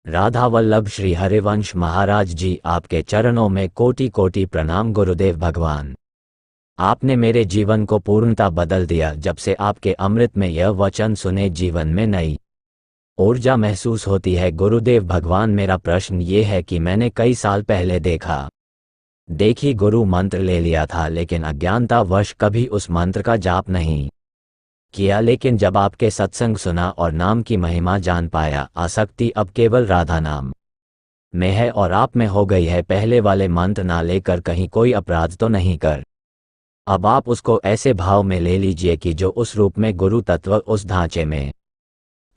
राधा वल्लभ श्री हरिवंश महाराज जी, आपके चरणों में कोटि कोटि प्रणाम गुरुदेव भगवान। आपने मेरे जीवन को पूर्णता बदल दिया। जब से आपके अमृत में यह वचन सुने, जीवन में नई ऊर्जा महसूस होती है। गुरुदेव भगवान, मेरा प्रश्न ये है कि मैंने कई साल पहले देखी गुरु मंत्र ले लिया था, लेकिन अज्ञानतावश कभी उस मंत्र का जाप नहीं किया। लेकिन जब आपके सत्संग सुना और नाम की महिमा जान पाया, आसक्ति अब केवल राधा नाम में है और आप में हो गई है। पहले वाले मंत्र ना लेकर कहीं कोई अपराध तो नहीं कर, अब आप उसको ऐसे भाव में ले लीजिए कि जो उस रूप में गुरु तत्व उस ढांचे में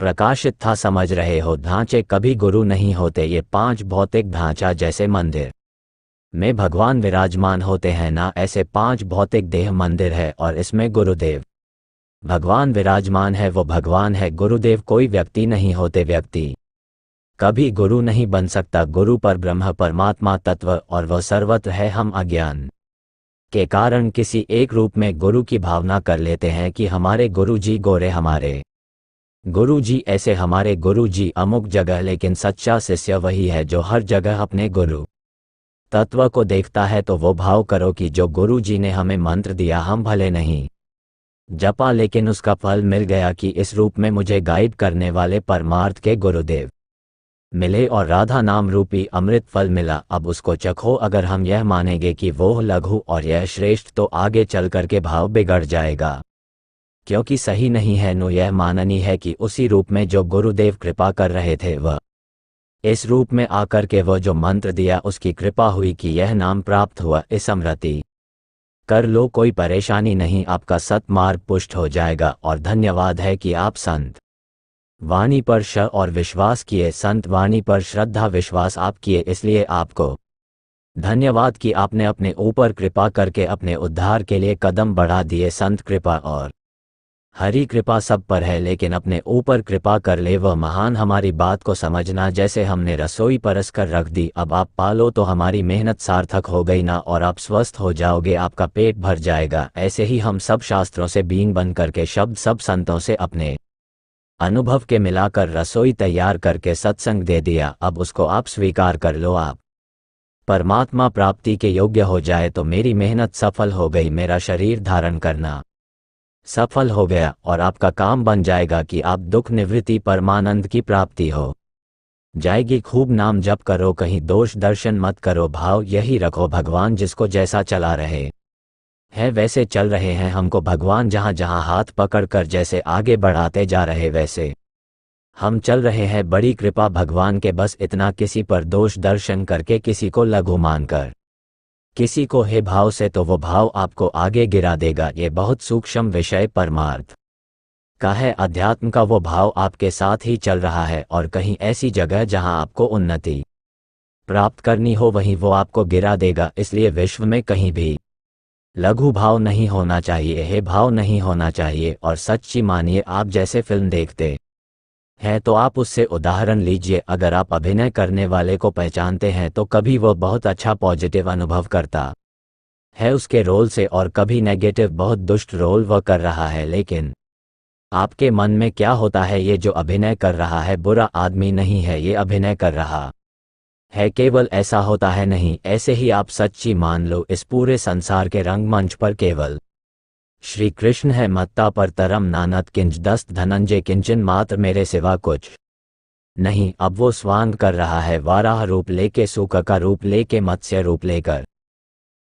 प्रकाशित था। समझ रहे हो, ढांचे कभी गुरु नहीं होते। ये 5 भौतिक ढांचा जैसे मंदिर में भगवान विराजमान होते हैं ना, ऐसे 5 भौतिक देह मंदिर है और इसमें गुरुदेव भगवान विराजमान है। वो भगवान है। गुरुदेव कोई व्यक्ति नहीं होते। व्यक्ति कभी गुरु नहीं बन सकता। गुरु पर ब्रह्म परमात्मा तत्व और वह सर्वत्र है। हम अज्ञान के कारण किसी एक रूप में गुरु की भावना कर लेते हैं कि हमारे गुरु जी गोरे, हमारे गुरु जी ऐसे, हमारे गुरु जी अमुक जगह। लेकिन सच्चा शिष्य वही है जो हर जगह अपने गुरु तत्व को देखता है। तो वो भाव करो कि जो गुरु जी ने हमें मंत्र दिया, हम भले नहीं जपा, लेकिन उसका फल मिल गया कि इस रूप में मुझे गाइड करने वाले परमार्थ के गुरुदेव मिले और राधा नाम रूपी अमृत फल मिला। अब उसको चखो। अगर हम यह मानेंगे कि वो लघु और यह श्रेष्ठ, तो आगे चल कर के भाव बिगड़ जाएगा, क्योंकि सही नहीं है। नो, यह माननी है कि उसी रूप में जो गुरुदेव कृपा कर रहे थे, वह इस रूप में आकर के वह जो मंत्र दिया, उसकी कृपा हुई कि यह नाम प्राप्त हुआ। इस स्मृति कर लो, कोई परेशानी नहीं, आपका सत्मार्ग पुष्ट हो जाएगा। और धन्यवाद है कि आप संत वाणी पर और विश्वास किए, संत वाणी पर श्रद्धा विश्वास आप किए, इसलिए आपको धन्यवाद कि आपने अपने ऊपर कृपा करके अपने उद्धार के लिए कदम बढ़ा दिए। संत कृपा और हरी कृपा सब पर है, लेकिन अपने ऊपर कृपा कर ले वह महान। हमारी बात को समझना, जैसे हमने रसोई परस कर रख दी, अब आप पालो तो हमारी मेहनत सार्थक हो गई ना, और आप स्वस्थ हो जाओगे, आपका पेट भर जाएगा। ऐसे ही हम सब शास्त्रों से बीन बन करके शब्द सब संतों से अपने अनुभव के मिलाकर रसोई तैयार करके सत्संग दे दिया। अब उसको आप स्वीकार कर लो। आप परमात्मा प्राप्ति के योग्य हो जाए तो मेरी मेहनत सफल हो गई, मेरा शरीर धारण करना सफल हो गया, और आपका काम बन जाएगा कि आप दुख निवृत्ति परमानंद की प्राप्ति हो जाएगी। खूब नाम जप करो, कहीं दोष दर्शन मत करो, भाव यही रखो, भगवान जिसको जैसा चला रहे हैं वैसे चल रहे हैं। हमको भगवान जहाँ जहाँ हाथ पकड़ कर जैसे आगे बढ़ाते जा रहे, वैसे हम चल रहे हैं। बड़ी कृपा भगवान के, बस इतना, किसी पर दोष दर्शन करके, किसी को लघु मानकर, किसी को हे भाव से, तो वो भाव आपको आगे गिरा देगा। ये बहुत सूक्ष्म विषय परमार्थ का है। अध्यात्म का वो भाव आपके साथ ही चल रहा है, और कहीं ऐसी जगह जहां आपको उन्नति प्राप्त करनी हो, वहीं वो आपको गिरा देगा। इसलिए विश्व में कहीं भी लघु भाव नहीं होना चाहिए, हे भाव नहीं होना चाहिए। और सच्ची मानिए, आप जैसे फिल्म देखते हैं तो आप उससे उदाहरण लीजिए। अगर आप अभिनय करने वाले को पहचानते हैं तो कभी वो बहुत अच्छा पॉजिटिव अनुभव करता है उसके रोल से, और कभी नेगेटिव बहुत दुष्ट रोल वह कर रहा है। लेकिन आपके मन में क्या होता है, ये जो अभिनय कर रहा है बुरा आदमी नहीं है, ये अभिनय कर रहा है केवल, ऐसा होता है नहीं। ऐसे ही आप सच्ची मान लो, इस पूरे संसार के रंगमंच पर केवल श्री कृष्ण है। मत्ता पर तरम नानत किंच दस्त धनंजय किंचन मात्र, मेरे सिवा कुछ नहीं। अब वो स्वांग कर रहा है, वाराह रूप लेके, सूक का रूप लेके, मत्स्य रूप लेकर,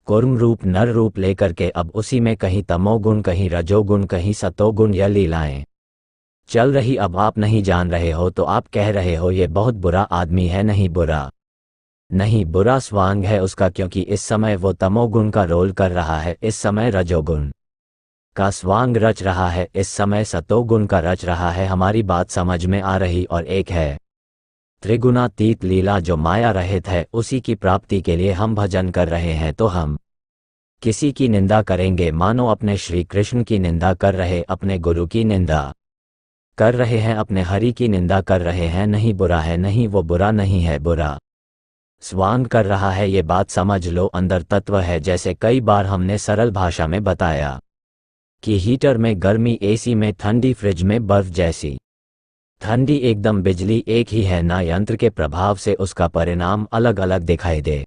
कुर्म रूप नर रूप लेकर के। अब उसी में कहीं तमोगुण, कहीं रजोगुण, कहीं सतोगुण, यह लीलाएं चल रही। अब आप नहीं जान रहे हो तो आप कह रहे हो ये बहुत बुरा आदमी है। नहीं, बुरा नहीं, बुरा स्वांग है उसका, क्योंकि इस समय वो तमोगुण का रोल कर रहा है, इस समय रजोगुण का स्वांग रच रहा है, इस समय सतोगुण का रच रहा है। हमारी बात समझ में आ रही। और एक है त्रिगुणातीत लीला जो माया रहित है, उसी की प्राप्ति के लिए हम भजन कर रहे हैं। तो हम किसी की निंदा करेंगे, मानो अपने श्री कृष्ण की निंदा कर रहे, अपने गुरु की निंदा कर रहे हैं, अपने हरि की निंदा कर रहे हैं। नहीं, बुरा है, नहीं, वो बुरा नहीं है, बुरा स्वांग कर रहा है। ये बात समझ लो, अंदर तत्व है। जैसे कई बार हमने सरल भाषा में बताया कि हीटर में गर्मी, एसी में ठंडी, फ्रिज में बर्फ जैसी ठंडी एकदम बिजली एक ही है ना, यंत्र के प्रभाव से उसका परिणाम अलग अलग दिखाई दे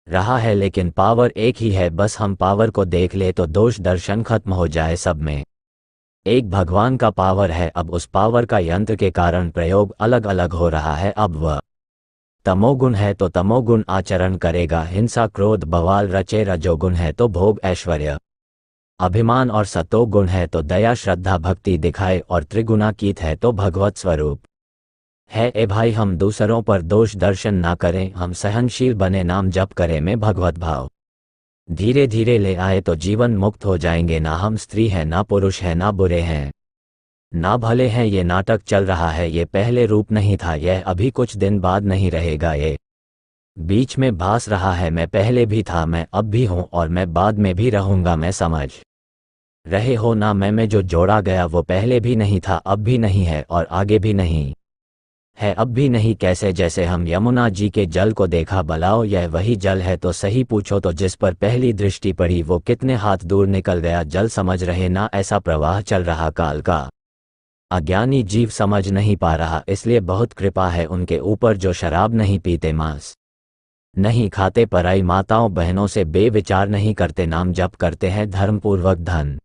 रहा है, लेकिन पावर एक ही है। बस हम पावर को देख ले तो दोष दर्शन खत्म हो जाए। सब में एक भगवान का पावर है। अब उस पावर का यंत्र के कारण प्रयोग अलग अलग हो रहा है। अब वह तमोगुण है तो तमोगुण आचरण करेगा, हिंसा क्रोध बवाल रचे। रजोगुण है तो भोग ऐश्वर्य अभिमान और सतोगुण है तो दया श्रद्धा भक्ति दिखाए, और त्रिगुणातीत है तो भगवत स्वरूप है। ए भाई, हम दूसरों पर दोष दर्शन ना करें, हम सहनशील बने, नाम जप करें में भगवत भाव धीरे धीरे ले आए तो जीवन मुक्त हो जाएंगे। ना हम स्त्री हैं, ना पुरुष हैं, ना बुरे हैं, ना भले हैं। ये नाटक चल रहा है, ये पहले रूप नहीं था, यह अभी कुछ दिन बाद नहीं रहेगा। ये बीच में भास रहा है, मैं पहले भी था, मैं अब भी हूँ और मैं बाद में भी रहूंगा। मैं समझ रहे हो ना, मैं में जो जोड़ा गया वो पहले भी नहीं था, अब भी नहीं है और आगे भी नहीं है। अब भी नहीं कैसे? जैसे हम यमुना जी के जल को देखा, बलाओ यह वही जल है तो सही, पूछो तो जिस पर पहली दृष्टि पड़ी वो कितने हाथ दूर निकल गया जल। समझ रहे ना, ऐसा प्रवाह चल रहा काल का। अज्ञानी जीव समझ नहीं पा रहा, इसलिए बहुत कृपा है उनके ऊपर जो शराब नहीं पीते, मांस नहीं खाते, पराई माताओं बहनों से बेविचार नहीं करते, नाम जप करते हैं, धर्मपूर्वक धन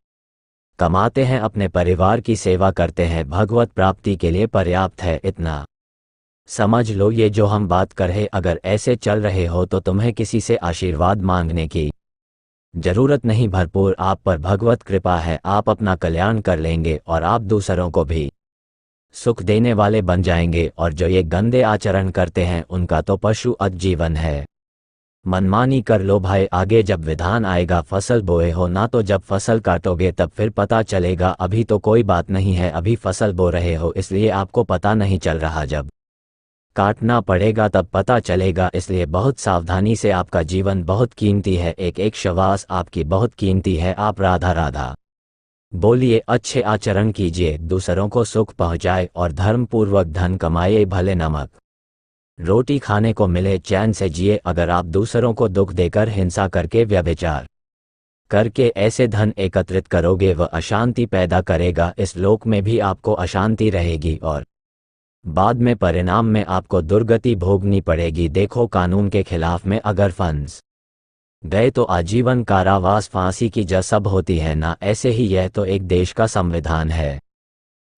कमाते हैं, अपने परिवार की सेवा करते हैं, भगवत प्राप्ति के लिए पर्याप्त है। इतना समझ लो। ये जो हम बात कर रहे, अगर ऐसे चल रहे हो तो तुम्हें किसी से आशीर्वाद मांगने की जरूरत नहीं। भरपूर आप पर भगवत कृपा है, आप अपना कल्याण कर लेंगे और आप दूसरों को भी सुख देने वाले बन जाएंगे। और जो ये गंदे आचरण करते हैं उनका तो पशु जीवन है। मनमानी कर लो भाई, आगे जब विधान आएगा। फसल बोए हो ना, तो जब फसल काटोगे तब फिर पता चलेगा। अभी तो कोई बात नहीं है, अभी फसल बो रहे हो इसलिए आपको पता नहीं चल रहा, जब काटना पड़ेगा तब पता चलेगा। इसलिए बहुत सावधानी से, आपका जीवन बहुत कीमती है, एक एक श्वास आपकी बहुत कीमती है। आप राधा राधा बोलिए, अच्छे आचरण कीजिए, दूसरों को सुख पहुंचाए और धर्मपूर्वक धन कमाए, भले नमक रोटी खाने को मिले, चैन से जिए। अगर आप दूसरों को दुख देकर, हिंसा करके, व्यभिचार करके ऐसे धन एकत्रित करोगे, वह अशांति पैदा करेगा। इस लोक में भी आपको अशांति रहेगी और बाद में परिणाम में आपको दुर्गति भोगनी पड़ेगी। देखो, कानून के खिलाफ में अगर फंस गए तो आजीवन कारावास, फांसी की जज सब होती है ना। ऐसे ही यह तो एक देश का संविधान है,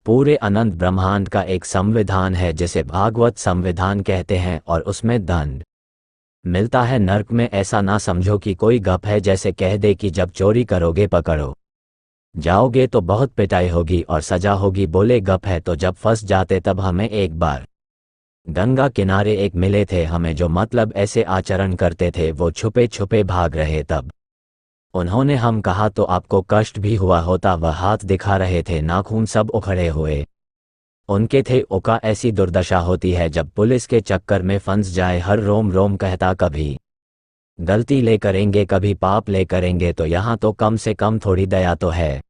पूरे अनंत ब्रह्मांड का एक संविधान है जिसे भागवत संविधान कहते हैं, और उसमें दंड मिलता है नरक में। ऐसा ना समझो कि कोई गप है, जैसे कह दे कि जब चोरी करोगे पकड़ो जाओगे तो बहुत पिटाई होगी और सजा होगी। बोले गप है, तो जब फंस जाते तब हमें एक बार गंगा किनारे एक मिले थे, हमें जो मतलब ऐसे आचरण करते थे, वो छुपे छुपे भाग रहे। तब उन्होंने हम कहा तो आपको कष्ट भी हुआ होता, वह हाथ दिखा रहे थे, नाखून सब उखड़े हुए उनके थे। ओका ऐसी दुर्दशा होती है जब पुलिस के चक्कर में फंस जाए, हर रोम रोम कहता, कभी गलती ले करेंगे कभी पाप ले करेंगे, तो यहाँ तो कम से कम थोड़ी दया तो है।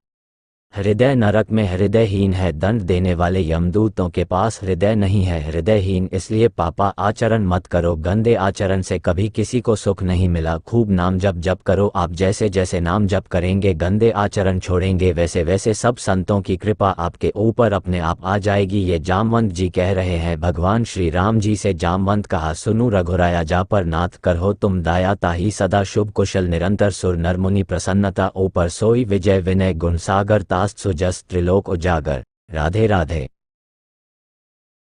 हृदय नरक में हृदयहीन है, दंड देने वाले यमदूतों के पास हृदय नहीं है। हृदयहीन इसलिए पापा आचरण मत करो, गंदे आचरण से कभी किसी को सुख नहीं मिला। खूब नाम जप करो आप, जैसे जैसे नाम जप करेंगे, गंदे आचरण छोड़ेंगे, वैसे वैसे सब संतों की कृपा आपके ऊपर अपने आप आ जाएगी। ये जामवंत जी कह रहे हैं, भगवान श्री राम जी से जामवंत कहा, सुनु रघुराया जा पर नाथ करहो तुम दाया, ताही सदा शुभ कुशल निरंतर सुर नर मुनि प्रसन्नता, ऊपर सोई विजय विनय गुण सागर, सुजस त्रिलोक उजागर। राधे राधे।